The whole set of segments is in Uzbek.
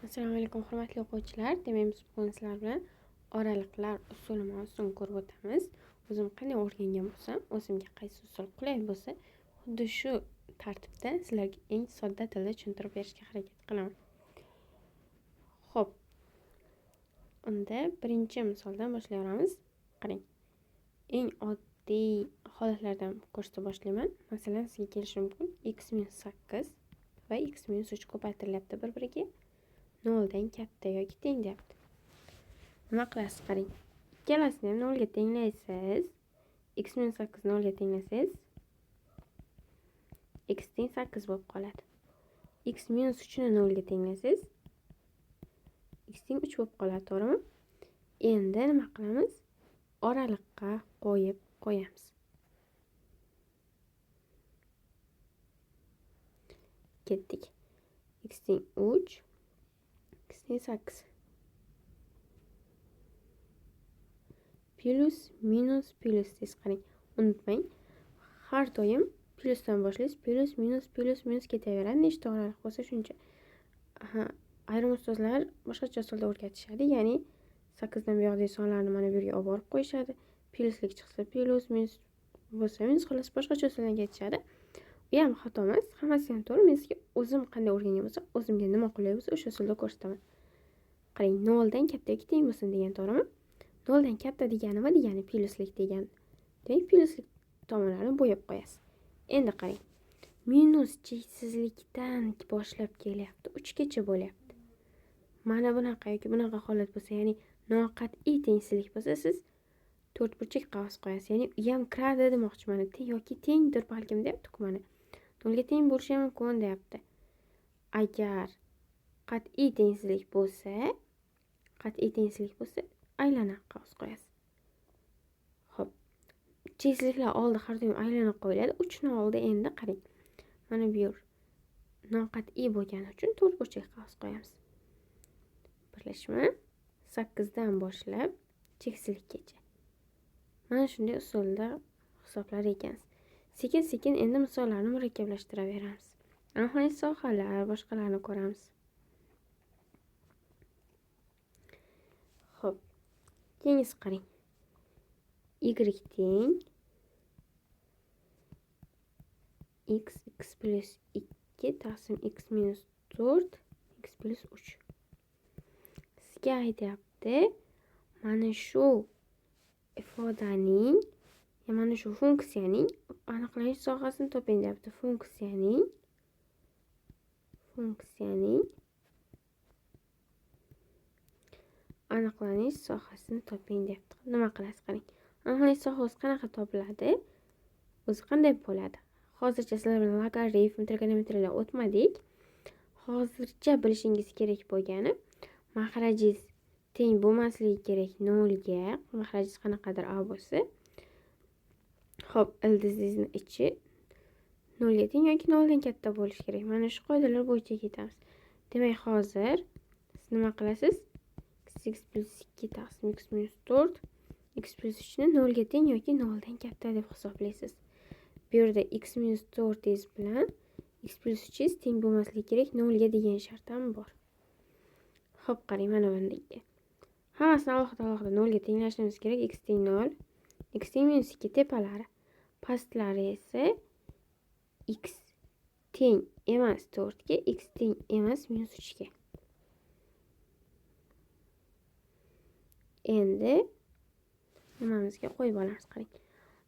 Assalomu alaykum hurmatli o'quvchilar. Demak, biz bugun sizlar bilan oraliqlar usuli mavzusini ko'rib o'tamiz. O'zim qanday o'rgangan bo'lsam, o'zimga qaysi usul qulay bo'lsa, xuddi shu tartibda sizlarga eng sodda tilda tushuntirib berishga harakat qilaman. Xo'p. Unda birinchi misoldan boshlayveramiz. Qarang. Eng oddiy holatlardan ko'rsata boshlayman. Masalan, sizga kelishi mumkin x-8 va x-3 ko'paytirilyapti bir-biriga. 0 dan katta yoki teng deyapti. Nima qilasiz? Qarang. Ikkalasini ham 0 ga tenglaysiz. x-8 0 ga tenglasangiz x teng 8 bo'lib qoladi. x-3 ni 0 ga tenglasangiz x teng 3 bo'lib qoladi, to'g'rimi? Endi nima qilamiz? Oraliqqa qo'yib qo'yamiz. Ketdik. X teng 3, x teng 8. Plus, minus, plus tez qarang. Unutmang, har doim plusdan boshlaysiz. Plus, minus ketaveradi. Nechta oraliq bo'lsa shuncha. Ayrim ustozlar boshqacha usulda o'rgatishadi. Ya'ni 8 dan buyoqdagi sonlarni mana bu yerga olib borib qo'yishadi. Pluslik chiqsa plus, minus bo'lsa minus, xolos boshqacha usuldan ketishadi. Bu ham xato emas, hammasi ham to'g'ri. Men sizga o'zim qanday o'rgangan bo'lsa, o'zimga nima qulay bo'lsa, o'sha usulda ko'rsataman. Qarang, 0 dan katta yoki teng bo'lsin degan, to'g'rimi? 0 dan katta degani nima degani? Pluslik degani. Demak, pluslik tomonlarni bo'yab qo'yasiz. Endi qarang. Minus cheksizlikdan boshlab kelyapti, 3 gacha bo'lyapti. Mana bunaqa yoki bunaqa holat bo'lsa, ya'ni noqat'iy tengsizlik bo'lsa, siz to'rtburchak qog'oz qo'yasiz. Ya'ni u ham kiradi demoqchiman. Teng yoki tengdir balkim deyapti-ku mana. 0 ga teng bo'lishi ham mumkin deyapti. Agar qat'iy tengsizlik bo'lsa, aylana qog'oz qo'yasiz. Xo'p. Cheksizliklar oldi har doim aylana qo'yiladi. 3 ni oldi endi qarang. Mana bu yer noqat'iy bo'lgani uchun to'rtburchak qog'oz qo'yamiz. Birlashma 8 dan boshlab cheksizlikgacha. Mana shunday usulda hisoblar ekansiz. Sekin-sekin endi misollarni murakkablashtiraveraveramiz. Aniqlik sohalar, boshqalarni ko'ramiz. Xo'p. Keyingisi qarang. Y teng x plus 2 taqsim x minus 4 x plus 3. Sizga aytyapti, mana shu ifodaning, mana shu funksiyaning aniqlanish sohasini toping deyapti. Funksiyaning aniqlanish sohasini toping deyapti. Nima qilasiz? Qarang. Aniqlanish sohasi qanaqa topiladi? O'zi qanday bo'ladi? Hozircha sizlar bilan logaritm, trigonometriyalar o'tmadik. Hozircha bilishingiz kerak bo'lgani, mahrajingiz teng bo'lmasligi kerak 0 ga. Mahrajingiz qanaqadir a bo'lsa. Xo'p, ildizingizning ichi 0 ga teng yoki 0 dan katta bo'lishi kerak. Mana shu qoidalar bo'yicha ketamiz. Demak, hozir siz nima qilasiz? X plus 2 taqsim x minus 4 x plus 3 ni 0 ga teng yoki 0 dan katta deb hisoblaysiz. Bu yerda x minus 4 bilan x plus 3 teng bo'lmasligi kerak 0 ga degan shart ham bor. Xo'p, qarang mana bunday. Hammasini alohida 0 ga tenglashimiz kerak. X teng 0, x teng minus 2 tepalari. Pastlari esa x teng emas 4 ga, x teng emas minus 3 ga. Endi nimamizga qo'yib olamiz, qarang.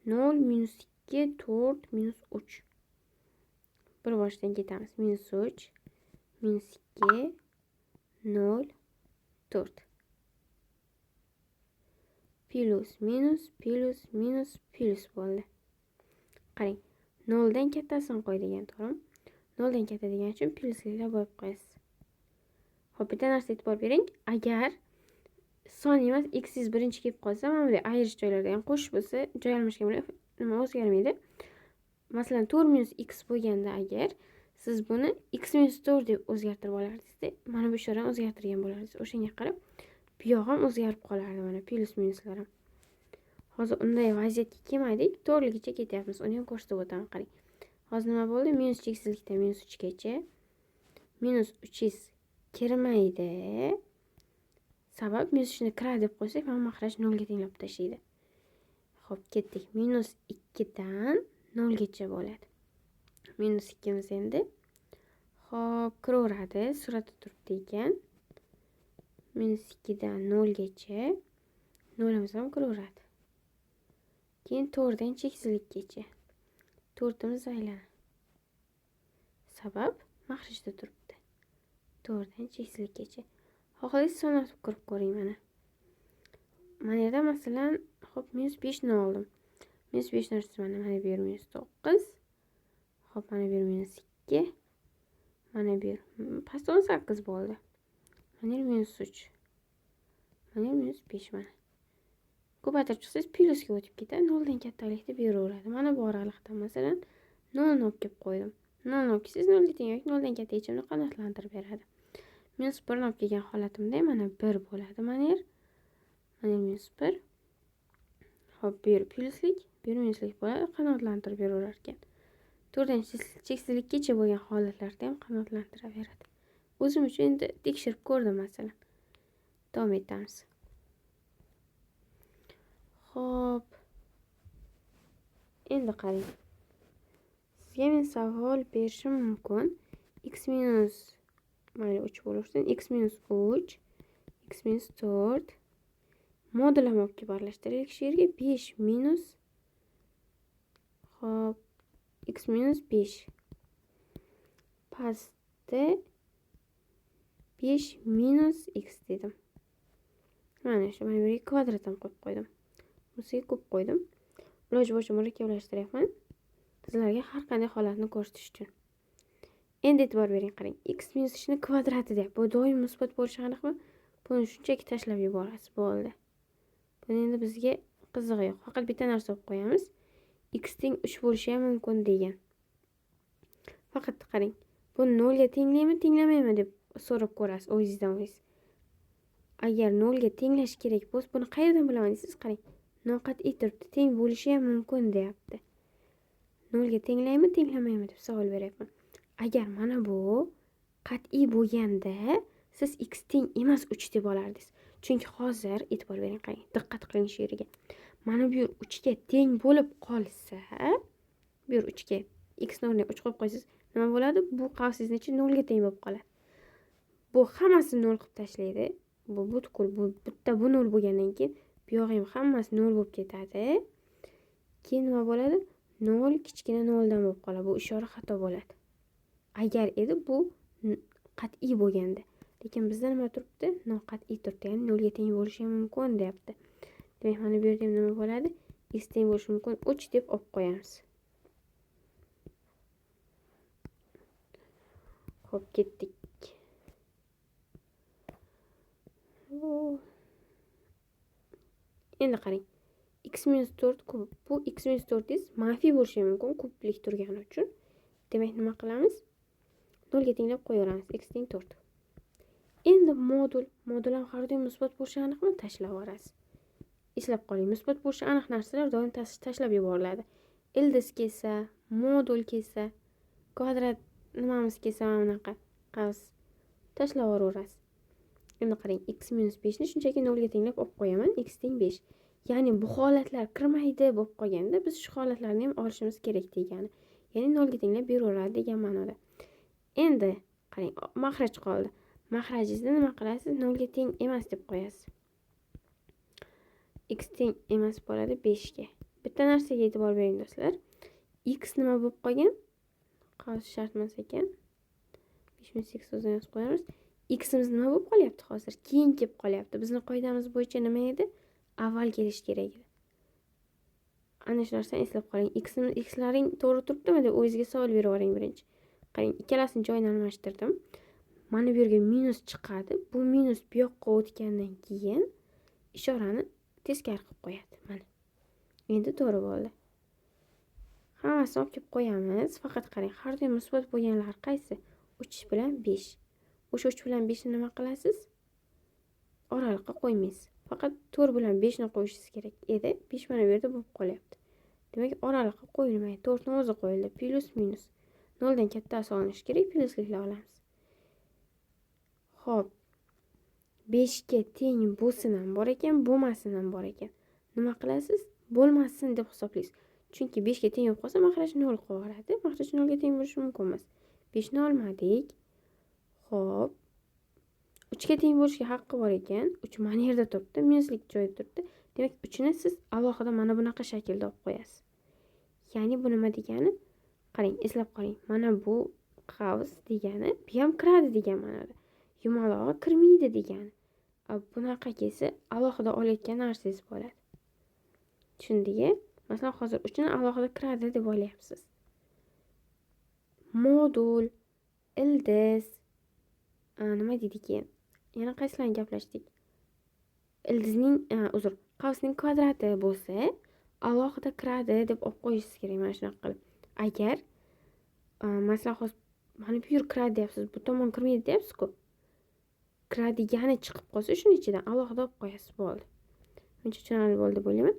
0 minus 2 4 minus 3. Bir boshdan ketamiz. Minus 3 minus 2 0 4. Plus minus bo'ldi. Qarang. 0 dan kattasini qo'y degan, to'g'rimi? 0 dan katta degan uchun plusliklar bo'lib qo'yasiz. Xo'p, bitta narsa e'tibor bering. Agar son emas x birinchi kelib qolsa, mana bunday ayirish joylarida ham qo'shish bo'lsa, joy almashgan bo'ladi. Nima o'zgarmaydi? Masalan, 4 minus x bo'lganda agar siz buni x minus 4 deb o'zgartirib olardingiz-da, mana bu ishlarni o'zgartirgan bo'lardingiz. O'shanga qarab, bu yoq ham o'zgarib qolardi, mana plus minuslar ham. Hozir unday vaziyatga kelmaydik, to'g'riligicha ketyapmiz. Uni ham ko'rsatib o'taman, qarang. Hozir nima bo'ldi? Minus cheksizlikdan minus 3 gacha. Minus 3x kirmaydi. Sabab minus ishni kiradi deb qo'ysak, mana mahraj 0 ga tenglab tashlaydi. Xo'p, ketdik. Minus 2 dan 0 gacha bo'ladi. Minus 2 miz endi. Xo'p, kiraveradi. Suratda turibdi ekan. Minus 2 dan 0 gacha. 0 miz ham kiraveradi. Keyin 4 dan cheksizlikgacha. 4 miz aylanadi. Sabab mahrajda turibdi. 4 dan cheksizlikgacha. Xohlaysiz sanatib ko'rib ko'ring mana. Mana yerda masalan, xo'p, minus 5 ni oldim. Minus 5 ni mana bu yer minus 9. Xo'p, mana bu yer minus 2. Mana bu yer past 18 bo'ldi. Mana yer minus 3. Mana yer minus 5 mana. Ko'paytirib chiqsangiz plyusga o'tib ketadi. 0 dan kattalikda beraveradi. Mana bu oraliqdan masalan 0 ni olib kelib qo'ydim. 0 ni olib kelsangiz 0 ga teng yoki 0 dan katta yechimni qanoatlantirib beradi. Minus 1 ni olib kelgan holatimda mana 1 bo'ladi. Mana yer minus 1. Xo'p, bu yer plyuslik, bu yer minuslik bo'ladi. Qanoatlantirib beraverar ekan. 4 dan cheksizlikgacha bo'lgan holatlarda ham qanoatlantiraveradi. O'zim uchun endi tekshirib ko'rdim masalan. Davom etamiz. Xo'p. Endi qarang. Sizga men savol berishim mumkin. X minus mayli 3 bo'lsin. X minus 3, X minus 4. Modullarni olib kelib aralashtiraylik shu yerga 5 minus. Xo'p, X minus 5. Pastda 5 minus X dedim. Mana shu men bir kvadratdan qo'yib qo'ydim. Bunisiga ko'p qo'ydim. Iloji bo'yicha murakkablashtiraman. Sizlarga har qanday holatni ko'rsatish uchun. Endi e'tibor bering, qarang. X minus ishni kvadrati deyapti. Bu doim musbat bo'lishi aniqmi? Buni shunchaki tashlab yuborasiz, bo'ldi. Buni endi bizga qizig'i yo'q. Faqat bitta narsa olib qo'yamiz. X teng 3 bo'lishi ham mumkin degan. Faqat qarang. Bu 0 ga tenglaymi, tenglamaymi deb so'rab ko'rasiz o'zingizdan o'zingiz. Agar 0 ga tenglash kerak bo'lsa, buni qayerdan bilaman deysiz? Qarang. Noqat'iy turibdi. Teng bo'lishi ham mumkin deyapti. 0 ga tenglaymi, tenglamaymi deb savol beryapman. Agar mana bu qat'iy bo'lganda, siz x teng emas 3 deb olardingiz. Chunki hozir e'tibor bering, qarang. Diqqat qiling shu yerga. Mana bu yer 3 ga teng bo'lib qolsa, bu yer 3 ga x o'rniga 3 qo'yib qo'ysangiz, nima bo'ladi? Bu qavsingizni ichi 0 ga teng bo'lib qoladi. Bu hammasini 0 qilib tashlaydi. Bu butkul, bu bitta bu 0 bo'lgandan keyin bu yoq ham hammasi 0 bo'lib ketadi. Keyin nima bo'ladi? 0 kichkina 0 dan bo'lib qoladi. Bu ishora xato bo'ladi. Agar edi bu qat'iy bo'lganda. Lekin bizda nima turibdi? Noqat'iy turibdi. Ya'ni 0 ga teng bo'lishi ham mumkin deyapti. Demak, mana bu yerda nima bo'ladi? X teng bo'lishi mumkin 3 deb olib qo'yamiz. Xo'p, ketdik. Endi qarang. X minus 4 kub. Bu X minus 4 is manfiy bo'lishi mumkin kublik turgani uchun. Demak, nima qilamiz? 0 ga tenglab qo'yaveramiz. X teng 4. Endi modul ham har doim musbat bo'lishi aniqmi? Tashlab yuborasiz. Eslab qoling, musbat bo'lishi aniq narsalar doim tashlab yuboriladi. Ildiz kelsa, modul kelsa, kvadrat nimamiz kelsa mana bunaqa qavs tashlab yuborasiz. Endi qarang, x minus 5 ni shunchaki 0 ga tenglab olib qo'yaman. X teng 5. Ya'ni bu holatlar kirmaydi bo'lib qolganda biz shu holatlarni ham olishimiz kerak degani. Ya'ni 0 ga tenglab beraveradi degan ma'noda. Endi qarang, mahraj qoldi. Mahrajingizni nima qilasiz? 0 ga teng emas deb qo'yasiz. X teng emas bo'ladi 5 ga. Bitta narsaga e'tibor bering do'stlar. X nima bo'lib qolgan? Qolish shart emas ekan. 5 o'zini yozib qo'yamiz. X'imiz nima bo'lib qolyapti hozir? Keyin kelib qolyapti. Bizning qoidamiz bo'yicha nima edi? Avval kelish kerak edi. Ana shu narsani eslab qoling. X'laring to'g'ri turibdimi deb o'zingizga savol beravering birinchi. Qarang, ikkalasini joyini almashtirdim. Mana bu yerga minus chiqadi. Bu minus bu yoqqa o'tgandan keyin ishorani teskari qilib qo'yadi. Mana. Endi to'g'ri bo'ldi. Hammasini olib kelib qo'yamiz. Faqat qarang, har doim musbat bo'lganlar qaysi? 3 bilan 5. O'sha 3 bilan 5 ni nima qilasiz? Oraliqqa qo'ymaysiz. Faqat 4 bilan 5 ni qo'yishingiz kerak edi. 5 mana bu yerda bo'lib qolyapti. Demak, oraliqqa qo'yilmaydi. 4 ni o'zi qo'yildi. Plus minus. 0 dan kattasi olinishi kerak, plyusliklar olamiz. Xo'p, 5 ga teng bo'lsin ham bor ekan, bo'lmasin ham bor ekan. Nima qilasiz? Bo'lmasin deb hisoblaysiz. Chunki 5 ga teng bo'lib qolsa, mahraj 0 qolaveradi. Mahraj 0 ga teng bo'lishi mumkin emas. 5 ni olmadik. Xo'p, 3 ga teng bo'lishga haqqi bor ekan. 3 mana yerda turibdi, minuslik joyda turibdi. Demak, 3 ni siz alohida mana bunaqa shaklda olib qo'yasiz. Ya'ni bu nima degani? Qarang, eslab qoling. Mana bu qavs degani, bu ham kiradi degan ma'noda. Yumalog'i kirmaydi degani. Bunaqa kelsa, alohida olayotgan narsangiz bo'ladi. Tushundingmi? Masalan, hozir 3 ni alohida kiradi deb o'ylayapsiz. Modul, ildiz, nima dedik endi? Yana qaysilarni gaplashdik? Ildizning, qavsning kvadrati bo'lsa, alohida kiradi deb olib qo'yishingiz kerak mana shunaqa qilib. Agar masalan, hozir mana bu yer kiradi deyapsiz, bu tomon kirmaydi deyapsiz-ku. Kiradigani chiqib qolsa, shuning ichidan alohida olib qo'yasiz, bo'ldi. Buncha tushunarli bo'ldi deb o'ylayman.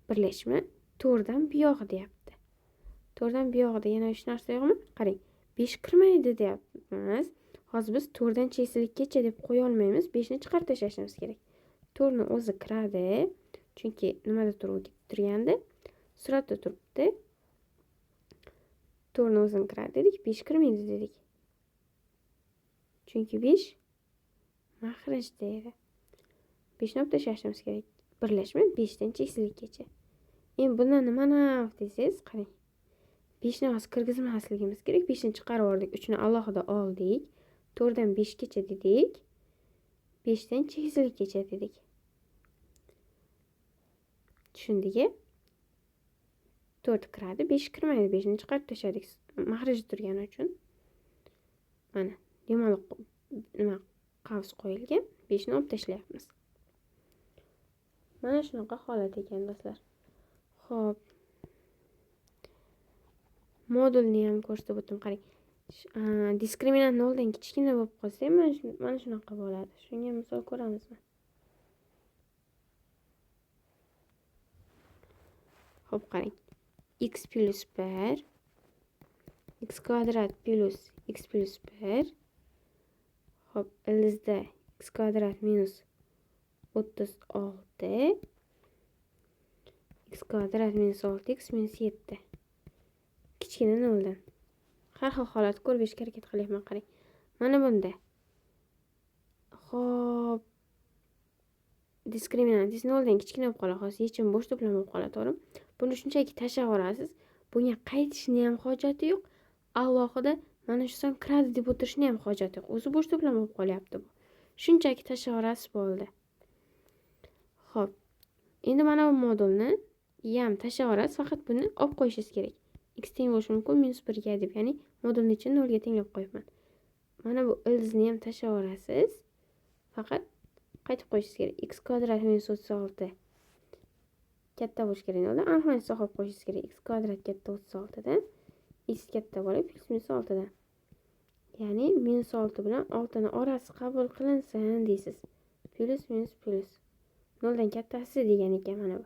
Birlashma to'rdan buyog'i deyapti. To'rdan buyog'ida yana 3 narsa yo'qmi? Qarang, 5 kirmaydi deyapmiz. Hozir biz 4dan chekislikkacha deb qo'ya olmaymiz. 5 ni chiqarib tashlashimiz kerak. 4 ni o'zi kiradi. Chunki nimada turgandi? Suratda turibdi. 4 ni o'zini kiradi dedik, 5 kirmaydi dedik. Chunki 5 mahrajda edi. 5 ni olib tashlashimiz kerak. Birlashma 5 dan chekislikkacha. Endi bundan nimani desangiz, qarang. 5 ni hozir kirgizmasligimiz kerak. 5 ni chiqarib yubordik, 3 ni alohida oldik. 4 dan 5 gacha dedik. 5 dan chekislikkacha dedik. Tushundingmi? 4 kiradi, 5 kirmaydi. 5 ni chiqarib tashladik mahrajda turgani uchun. Mana, yumaloq nima qavs qo'yilgan. 5 ni olib tashlayapmiz. Mana shunaqa holat ekan, do'stlar. Xo'p. Modulni ham ko'rsatib o'tdim, qarang. Diskriminant 0 dan kichkina bo'lib qolsa, mana shunaqa bo'ladi. Shunga misol ko'ramizmi? Xo'p, qarang. X plus 1 x kvadrat plus x plus 1. Xo'p, ildizda x kvadrat minus 36 x kvadrat minus 6x minus 7. Kichkina 0 dan. Har xil holat ko'rib berishga harakat qilyapman, qarang. Mana bunda. Xo'p, diskriminant 0 dan kichkina bo'lib qoladi. Hozir yechim bo'sh to'plam bo'lib qoladi, to'g'rimi? Buni shunchaki tashlab yuborasiz. Bunga qaytishni ham hojati yo'q. Alohida mana shu son kiradi deb o'tirishni ham hojati yo'q. O'zi bo'sh to'plam bo'lib qolyapti bu. Shunchaki tashlab yuborasiz, bo'ldi. Xo'p. Endi mana bu modulni ham tashlab yuborasiz, faqat buni olib qo'yishingiz kerak. X teng bo'lishi mumkin -1 ga deb, ya'ni modulni ichini 0 ga tenglab qo'yibman. Mana bu ildizni ham tashlab yuborasiz. Faqat qaytib qo'yishingiz kerak. X kvadrat minus 36 katta bo'lishi kerak bo'ldi. Aniqlashni olib qo'yishingiz kerak. X kvadrat katta 36 dan, x katta bo'lib plus minus 6 dan. Ya'ni minus 6 bilan 6 ni orasi qabul qilinsin deysiz. Plus minus plus. 0 dan kattasi degan ekan mana bu.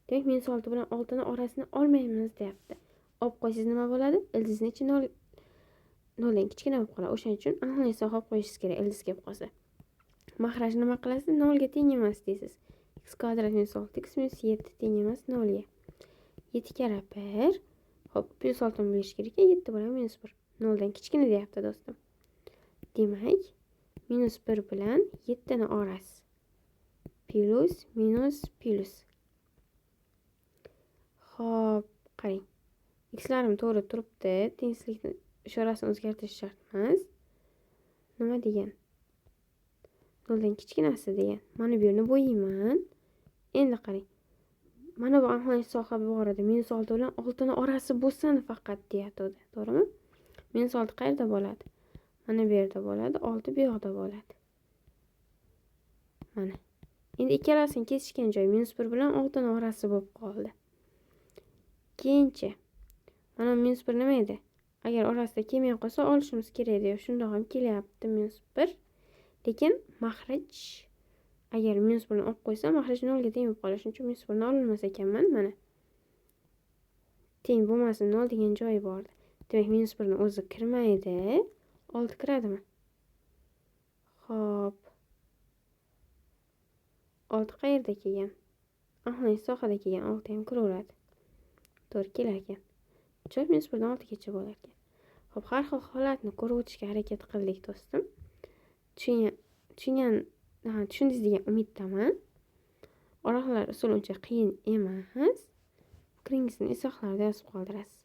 Demak, minus 6 bilan 6 ni orasini olmaymiz deyapti. Olib qo'ysangiz nima bo'ladi? Ildizni ichi 0 dan kichkina bo'lib qoladi. O'shaning uchun aniqlashni olib qo'yishingiz kerak ildiz kelib qolsa. Mahraj nima qilasiz? 0 ga teng emas deysiz. X kvadrat minus 6x minus 7 teng emas 0 ga. 7 kara 1. Hop, plus 6 ni bo'lish kerak ekan. 7 bilan minus 1. 0 dan kichkina deyapti, do'stim. Demak, minus 1 bilan 7 ni orasi. Plus minus plus. Hop, qarang. X'larim to'g'ri turibdi. Tengsizlikni ishorasini o'zgartirish shart emas. Nima degan? 0 dan kichkinasi degan. Mana bu yerni bo'yayman. Endi qarang. Mana bu aniqlash sohibi bor edi. Minus 6 bilan 6 ni orasi bo'lsin faqat deyatdi, to'g'rimi? Minus 6 qayerda bo'ladi? Mana bu yerda bo'ladi, 6 bu yoqda bo'ladi. Mana. Endi ikkalasini kesishgan joy minus 1 bilan 6 ni orasi bo'lib qoldi. Keyinchi mana minus 1 nima edi? Agar orasida kelmay qolsa olishimiz kerak edi. Shundoq ham kelyapti minus 1. Lekin mahraj agar minus 1 ni olib qo'ysam, mahraj 0 ga teng bo'lib qoladi. Shuning uchun minus 1 ni ololmas ekanman, mana. Teng bo'lmasin 0 degan joyi bor edi. Demak, minus 1 ni o'zi kirmaydi. 6 kiradimi? Xo'p. 6 qayerda kelgan? Aha, sohada kelgan. 6 ham kiraveradi. To'g'ri kelar ekan. 4 minus 1 dan 6 gacha bo'lar ekan. Xo'p, har xil holatni ko'rib o'tishga harakat qildik do'stim. Tushundingiz degan umiddaman. Oroqlar usul uncha qiyin emas. Fikringizni izohlarda yozib qoldirasiz.